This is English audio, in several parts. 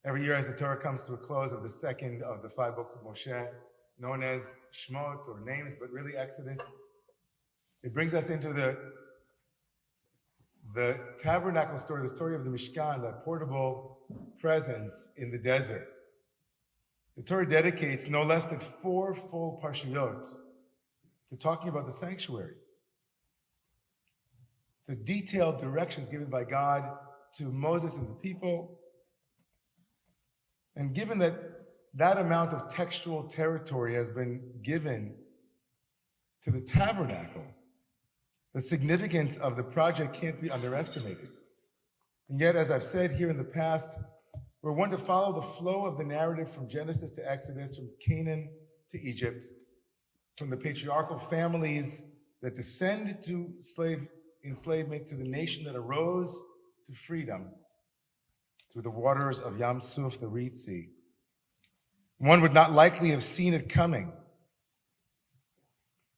Every year as the Torah comes to a close of the second of the 5 books of Moshe, known as Shmot or names, but really Exodus, it brings us into the tabernacle story, the story of the Mishkan, the portable presence in the desert. The Torah dedicates no less than 4 full parshiyot to talking about the sanctuary. The detailed directions given by God to Moses and the people. And given that amount of textual territory has been given to the tabernacle, the significance of the project can't be underestimated. And yet, as I've said here in the past, we're one to follow the flow of the narrative from Genesis to Exodus, from Canaan to Egypt, from the patriarchal families that descend to enslavement to the nation that arose to freedom through the waters of Yam Suf, the Reed Sea. One would not likely have seen it coming.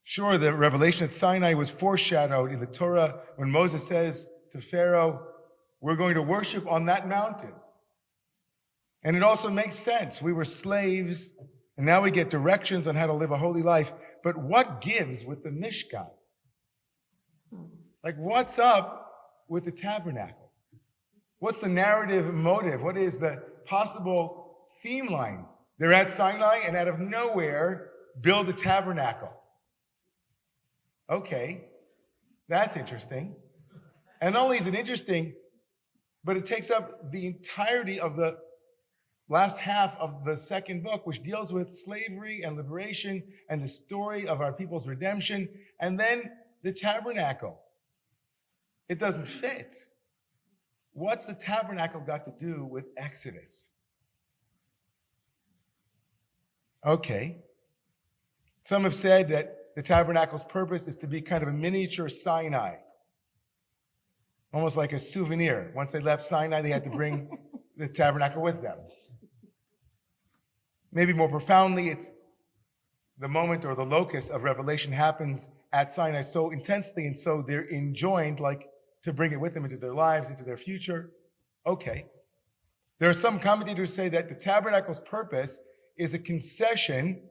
Sure, the revelation at Sinai was foreshadowed in the Torah when Moses says to Pharaoh, we're going to worship on that mountain. And it also makes sense. We were slaves, and now we get directions on how to live a holy life. But what gives with the Mishkan? Like, what's up with the tabernacle? What's the narrative motive? What is the possible theme line? They're at Sinai, and out of nowhere, build a tabernacle. Okay, that's interesting. And not only is it interesting, but it takes up the entirety of the last half of the second book, which deals with slavery and liberation and the story of our people's redemption, and then the tabernacle. It doesn't fit. What's the tabernacle got to do with Exodus? Okay. Some have said that the tabernacle's purpose is to be kind of a miniature Sinai, almost like a souvenir. Once they left Sinai, they had to bring the tabernacle with them. Maybe more profoundly, it's the moment or the locus of revelation happens at Sinai so intensely and so they're enjoined, like to bring it with them into their lives, into their future. Okay. There are some commentators who say that the tabernacle's purpose is a concession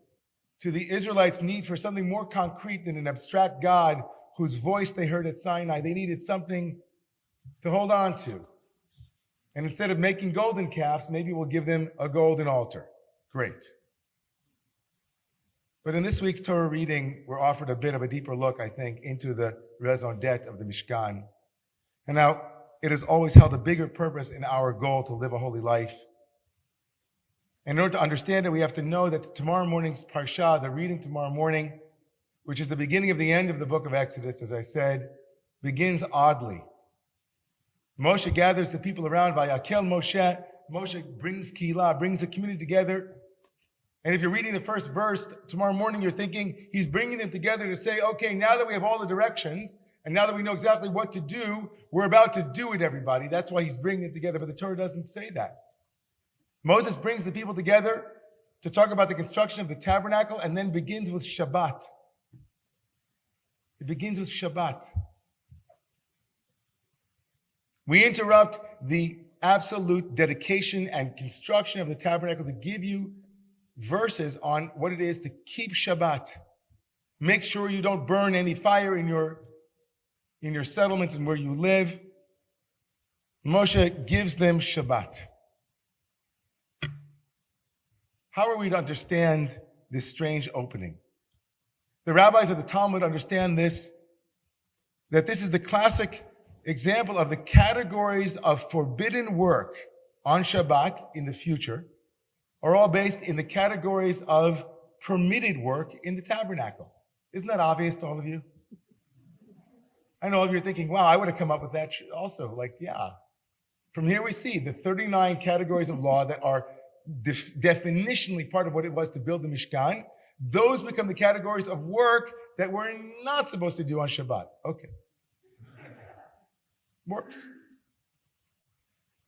to the Israelites' need for something more concrete than an abstract God whose voice they heard at Sinai. They needed something to hold on to. And instead of making golden calves, maybe we'll give them a golden altar. Great. But in this week's Torah reading, we're offered a bit of a deeper look, I think, into the raison d'etre of the Mishkan. And now, it has always held a bigger purpose in our goal to live a holy life. And in order to understand it, we have to know that tomorrow morning's Parsha, the reading tomorrow morning, which is the beginning of the end of the book of Exodus, as I said, begins oddly. Moshe gathers the people around, Vayakel Moshe. Moshe brings Keilah, brings the community together. And if you're reading the first verse tomorrow morning, you're thinking he's bringing them together to say, okay, now that we have all the directions, and now that we know exactly what to do, we're about to do it, everybody. That's why he's bringing it together, but the Torah doesn't say that. Moses brings the people together to talk about the construction of the tabernacle and then begins with Shabbat. It begins with Shabbat. We interrupt the absolute dedication and construction of the tabernacle to give you verses on what it is to keep Shabbat. Make sure you don't burn any fire in your settlements and where you live. Moshe gives them Shabbat. How are we to understand this strange opening? The rabbis of the Talmud understand this, that this is the classic example of the categories of forbidden work on Shabbat in the future are all based in the categories of permitted work in the tabernacle. Isn't that obvious to all of you? I know all of you are thinking, wow, I would have come up with that also. Like, yeah. From here we see the 39 categories of law that are definitionally part of what it was to build the Mishkan. Those become the categories of work that we're not supposed to do on Shabbat. Okay. Works.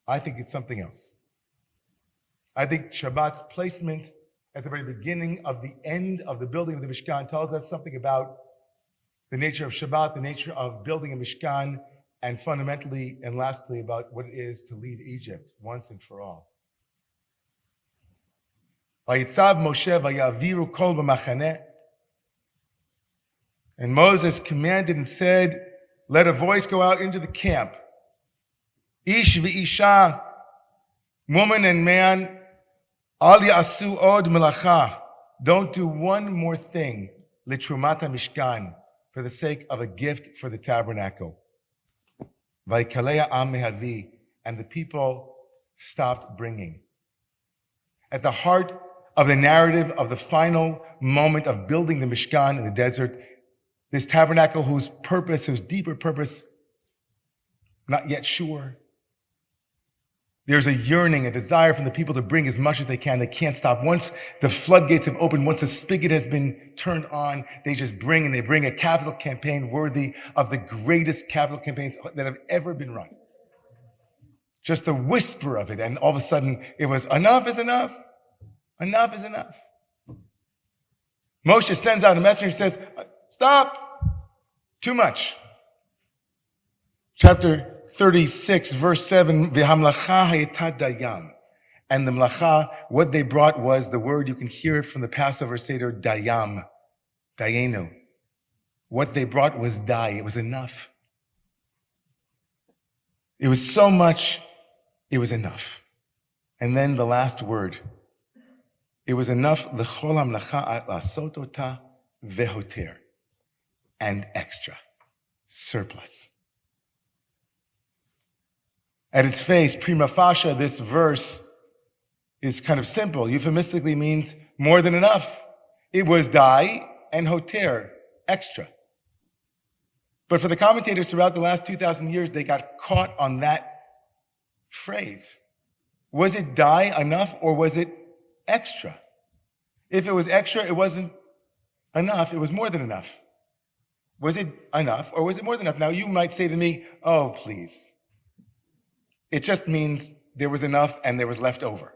I think it's something else. I think Shabbat's placement at the very beginning of the end of the building of the Mishkan tells us something about the nature of Shabbat, the nature of building a Mishkan, and fundamentally and lastly about what it is to leave Egypt once and for all. Vayitzav Moshe vayaviru kol b'machaneh. And Moses commanded and said, let a voice go out into the camp. Ish v'isha, woman and man, al ya'asu od melacha. Don't do one more thing, litrumata mishkan, for the sake of a gift for the tabernacle. Vayikaleya am mehavi, and the people stopped bringing. At the heart of the narrative of the final moment of building the Mishkan in the desert, this tabernacle whose purpose, whose deeper purpose, not yet sure. There's a yearning, a desire from the people to bring as much as they can. They can't stop. Once the floodgates have opened, once the spigot has been turned on, they just bring, and they bring a capital campaign worthy of the greatest capital campaigns that have ever been run. Just the whisper of it, and all of a sudden it was, enough is enough. Enough is enough. Moshe sends out a messenger and says, stop. Too much. Chapter 36, verse 7, V'hamlacha hayetad dayam. And the mlacha, what they brought was the word, you can hear it from the Passover Seder, dayam, dayenu. What they brought was dai. It was enough. It was so much, it was enough. And then the last word, it was enough, l'chol hamlacha la'asot ota vehoter, and extra, surplus. At its face, prima facie, this verse is kind of simple. Euphemistically means more than enough. It was dai and hoter, extra. But for the commentators throughout the last 2,000 years, they got caught on that phrase. Was it dai, enough, or was it extra? If it was extra, it wasn't enough, it was more than enough. Was it enough, or was it more than enough? Now you might say to me, oh, please. It just means there was enough and there was left over.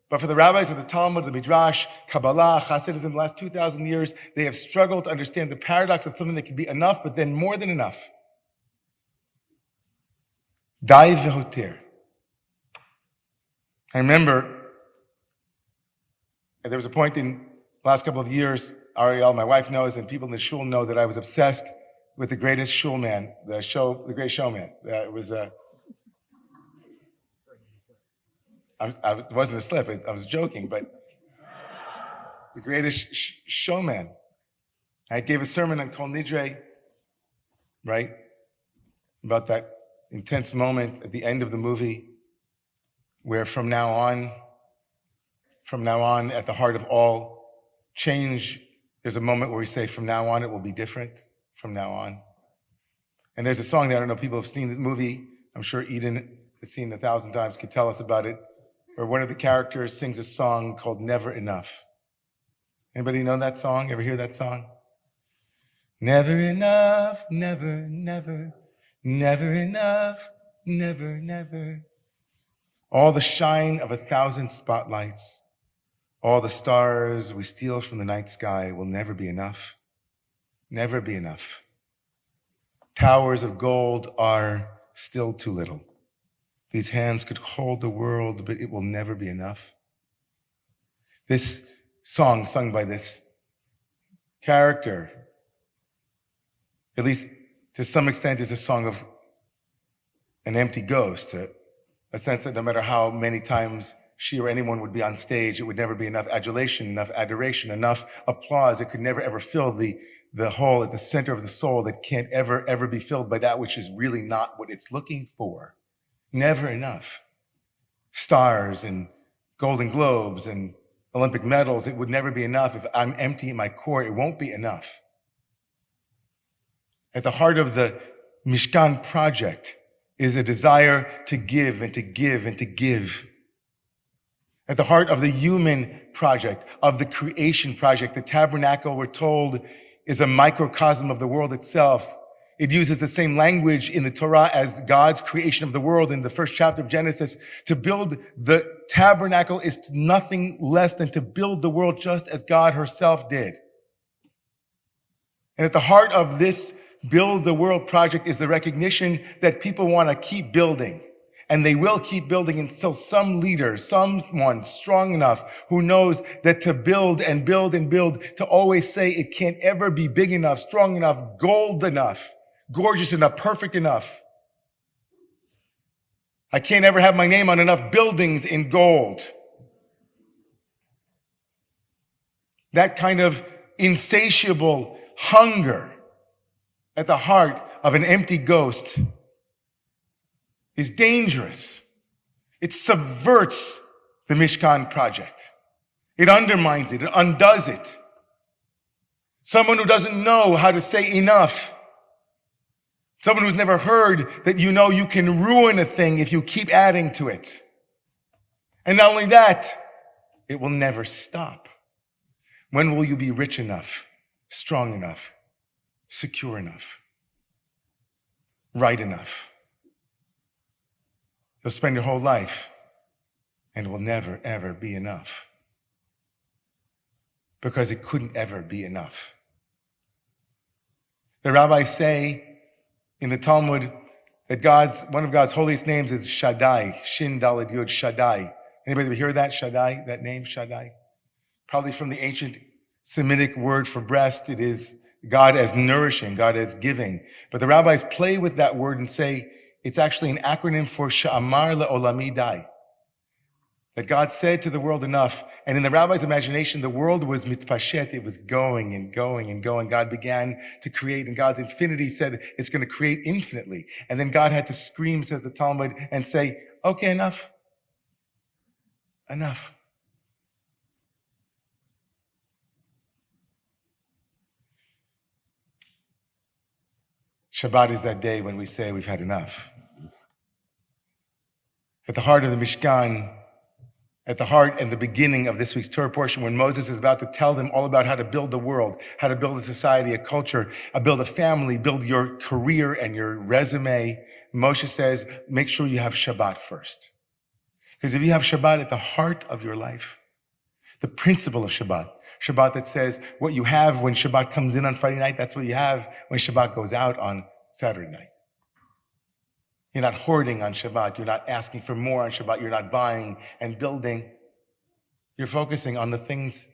But for the rabbis of the Talmud, the Midrash, Kabbalah, Hasidism, the last 2,000 years, they have struggled to understand the paradox of something that can be enough, but then more than enough. Dai v'hoter. I remember there was a point in the last couple of years, Ariel, my wife knows, and people in the shul know that I was obsessed with the greatest shul man, the great showman. It was it wasn't a slip, I was joking, but the greatest showman. I gave a sermon on Kol Nidre, right? About that intense moment at the end of the movie where from now on, at the heart of all change, there's a moment where we say, from now on, it will be different, from now on. And there's a song that I don't know, people have seen the movie. I'm sure Eden has seen it 1,000 times, could tell us about it, where one of the characters sings a song called Never Enough. Anybody know that song? Ever hear that song? Never enough, never, never, never enough, never, never. All the shine of 1,000 spotlights, all the stars we steal from the night sky will never be enough. Never be enough. Towers of gold are still too little. These hands could hold the world, but it will never be enough. This song sung by this character, at least to some extent, is a song of an empty ghost, a sense that no matter how many times she or anyone would be on stage, it would never be enough adulation, enough adoration, enough applause. It could never, ever fill the hole at the center of the soul that can't ever, ever be filled by that which is really not what it's looking for. Never enough. Stars and Golden Globes and Olympic medals, it would never be enough. If I'm empty in my core, it won't be enough. At the heart of the Mishkan project is a desire to give and to give and to give. At the heart of the human project, of the creation project, the tabernacle, we're told, is a microcosm of the world itself. It uses the same language in the Torah as God's creation of the world in the first chapter of Genesis. To build the tabernacle is nothing less than to build the world just as God herself did. And at the heart of this Build the World project is the recognition that people want to keep building. And they will keep building until some leader, someone strong enough who knows that to build and build and build, to always say it can't ever be big enough, strong enough, gold enough, gorgeous enough, perfect enough. I can't ever have my name on enough buildings in gold. That kind of insatiable hunger at the heart of an empty ghost is dangerous. It subverts the Mishkan project. It undermines it. It undoes it. Someone who doesn't know how to say enough. Someone who's never heard that you know you can ruin a thing if you keep adding to it. And not only that, it will never stop. When will you be rich enough, strong enough, secure enough, right enough? You'll spend your whole life and it will never, ever be enough. Because it couldn't ever be enough. The rabbis say in the Talmud that one of God's holiest names is Shaddai, Shin Daled Yud, Shaddai. Anybody ever hear that, Shaddai, that name, Shaddai? Probably from the ancient Semitic word for breast. It is God as nourishing, God as giving. But the rabbis play with that word and say it's actually an acronym for Sha'amar Le'olami Dai. That God said to the world enough. And in the rabbi's imagination, the world was mitpashet. It was going and going and going. God began to create, and God's infinity said it's going to create infinitely. And then God had to scream, says the Talmud, and say, okay, enough. Enough. Shabbat is that day when we say we've had enough. At the heart of the Mishkan, at the heart and the beginning of this week's Torah portion, when Moses is about to tell them all about how to build the world, how to build a society, a culture, build a family, build your career and your resume, Moshe says, make sure you have Shabbat first. Because if you have Shabbat at the heart of your life, the principle of Shabbat that says what you have when Shabbat comes in on Friday night, that's what you have when Shabbat goes out on Saturday night. You're not hoarding on Shabbat. You're not asking for more on Shabbat. You're not buying and building. You're focusing on the things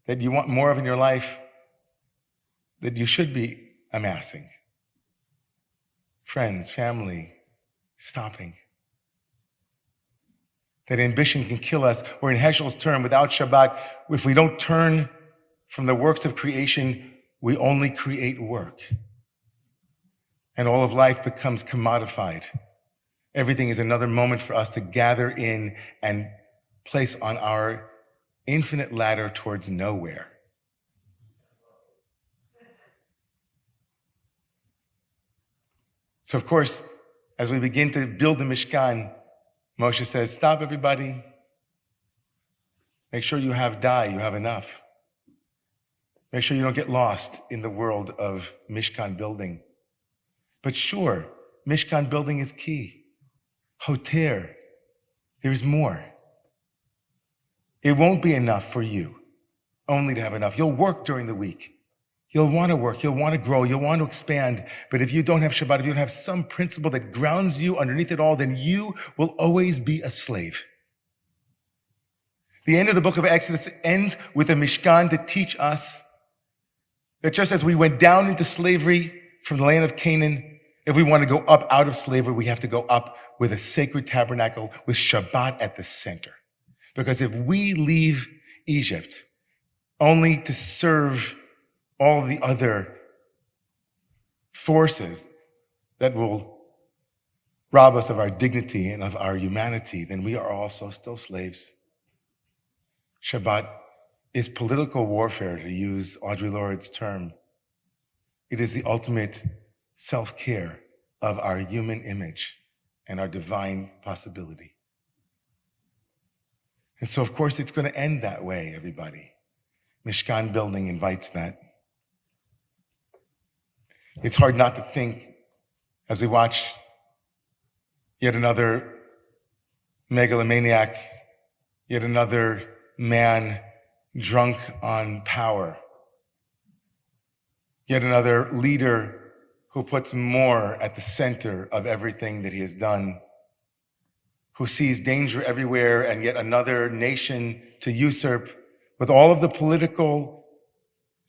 that you want more of in your life that you should be amassing. Friends, family, stopping. That ambition can kill us. Or in Heschel's term, without Shabbat, if we don't turn from the works of creation, we only create work. And all of life becomes commodified. Everything is another moment for us to gather in and place on our infinite ladder towards nowhere. So, of course, as we begin to build the Mishkan, Moshe says, stop everybody. Make sure you have you have enough. Make sure you don't get lost in the world of Mishkan building. But sure, Mishkan building is key. Hoter, there is more. It won't be enough for you only to have enough. You'll work during the week. You'll want to work. You'll want to grow. You'll want to expand. But if you don't have Shabbat, if you don't have some principle that grounds you underneath it all, then you will always be a slave. The end of the book of Exodus ends with a Mishkan to teach us that just as we went down into slavery from the land of Canaan, if we want to go up out of slavery, we have to go up with a sacred tabernacle with Shabbat at the center. Because if we leave Egypt only to serve all the other forces that will rob us of our dignity and of our humanity, then we are also still slaves. Shabbat is political warfare, to use Audre Lorde's term. It is the ultimate self-care of our human image and our divine possibility. And so, of course, it's going to end that way, everybody. Mishkan building invites that. It's hard not to think, as we watch yet another megalomaniac, yet another man drunk on power, yet another leader who puts more at the center of everything that he has done, who sees danger everywhere and yet another nation to usurp, with all of the political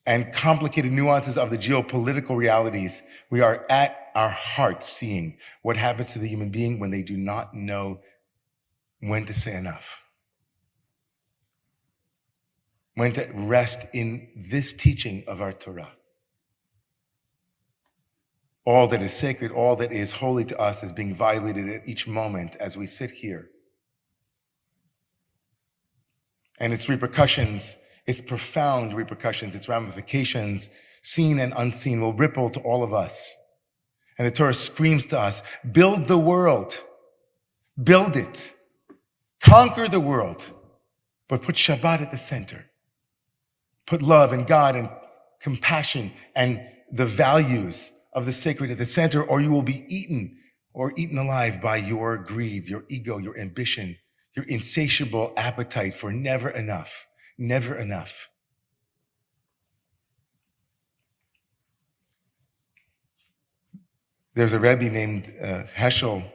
and complicated nuances of the geopolitical realities, we are at our hearts seeing what happens to the human being when they do not know when to say enough, when to rest in this teaching of our Torah. All that is sacred, all that is holy to us is being violated at each moment as we sit here. And its repercussions, its profound repercussions, its ramifications, seen and unseen, will ripple to all of us. And the Torah screams to us, build the world, build it, conquer the world, but put Shabbat at the center. Put love and God and compassion and the values of the sacred at the center, or you will be eaten alive by your greed, your ego, your ambition, your insatiable appetite for never enough, never enough. There's a Rebbe named Heschel,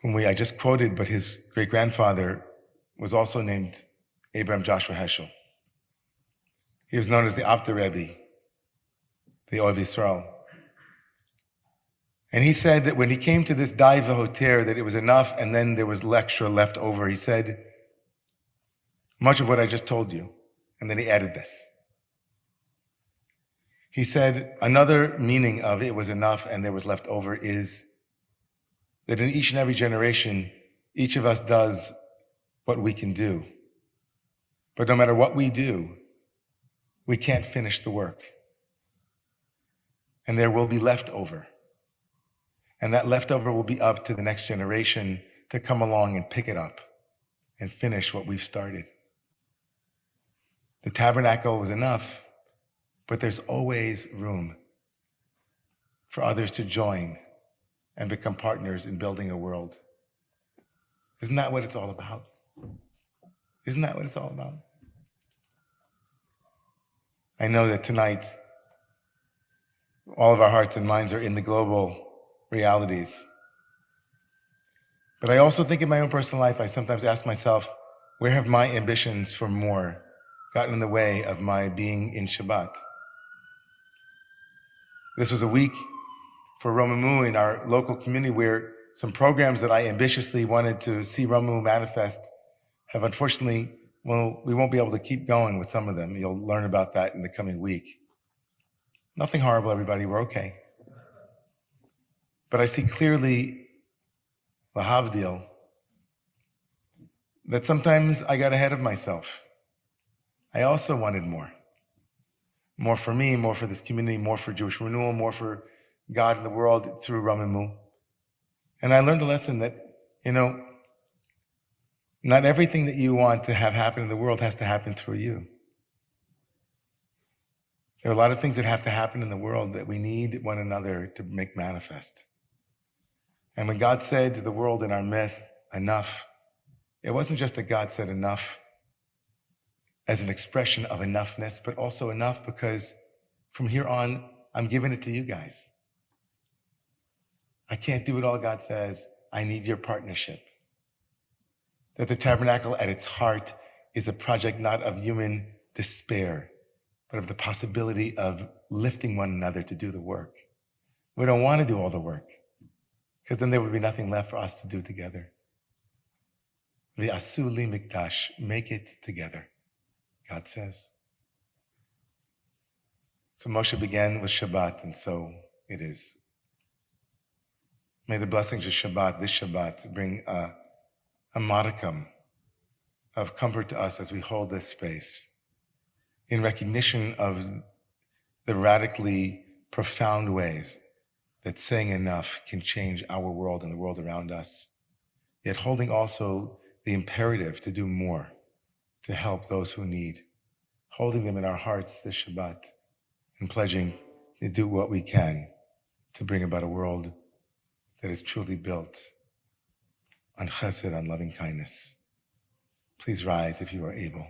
whom I just quoted, but his great-grandfather was also named Abraham Joshua Heschel. He was known as the Apter Rebbe, the Ohev Yisrael. And he said that when he came to this Dai V'Hoter, that it was enough and then there was lecture left over. He said, much of what I just told you. And then he added this. He said, another meaning of it was enough and there was left over is that in each and every generation, each of us does what we can do. But no matter what we do, we can't finish the work. And there will be leftover. And that leftover will be up to the next generation to come along and pick it up and finish what we've started. The tabernacle was enough, but there's always room for others to join and become partners in building a world. Isn't that what it's all about? Isn't that what it's all about? I know that tonight, all of our hearts and minds are in the global realities. But I also think in my own personal life, I sometimes ask myself, where have my ambitions for more gotten in the way of my being in Shabbat? This was a week for Romamu in our local community where some programs that I ambitiously wanted to see Romamu manifest have unfortunately, we won't be able to keep going with some of them. You'll learn about that in the coming week. Nothing horrible, everybody, we're okay. But I see clearly, lahavdil, that sometimes I got ahead of myself. I also wanted more. More for me, more for this community, more for Jewish renewal, more for God in the world through Ramamu. And I learned a lesson that, not everything that you want to have happen in the world has to happen through you. There are a lot of things that have to happen in the world that we need one another to make manifest. And when God said to the world in our myth, enough, it wasn't just that God said enough as an expression of enoughness, but also enough because from here on, I'm giving it to you guys. I can't do it all, God says. I need your partnership. That the tabernacle at its heart is a project not of human despair, but of the possibility of lifting one another to do the work. We don't want to do all the work, because then there would be nothing left for us to do together. V'asu li mikdash, make it together, God says. So Moshe began with Shabbat, and so it is. May the blessings of Shabbat, this Shabbat, bring a modicum of comfort to us as we hold this space in recognition of the radically profound ways that saying enough can change our world and the world around us, yet holding also the imperative to do more to help those who need, holding them in our hearts this Shabbat and pledging to do what we can to bring about a world that is truly built on chesed, on loving kindness. Please rise if you are able.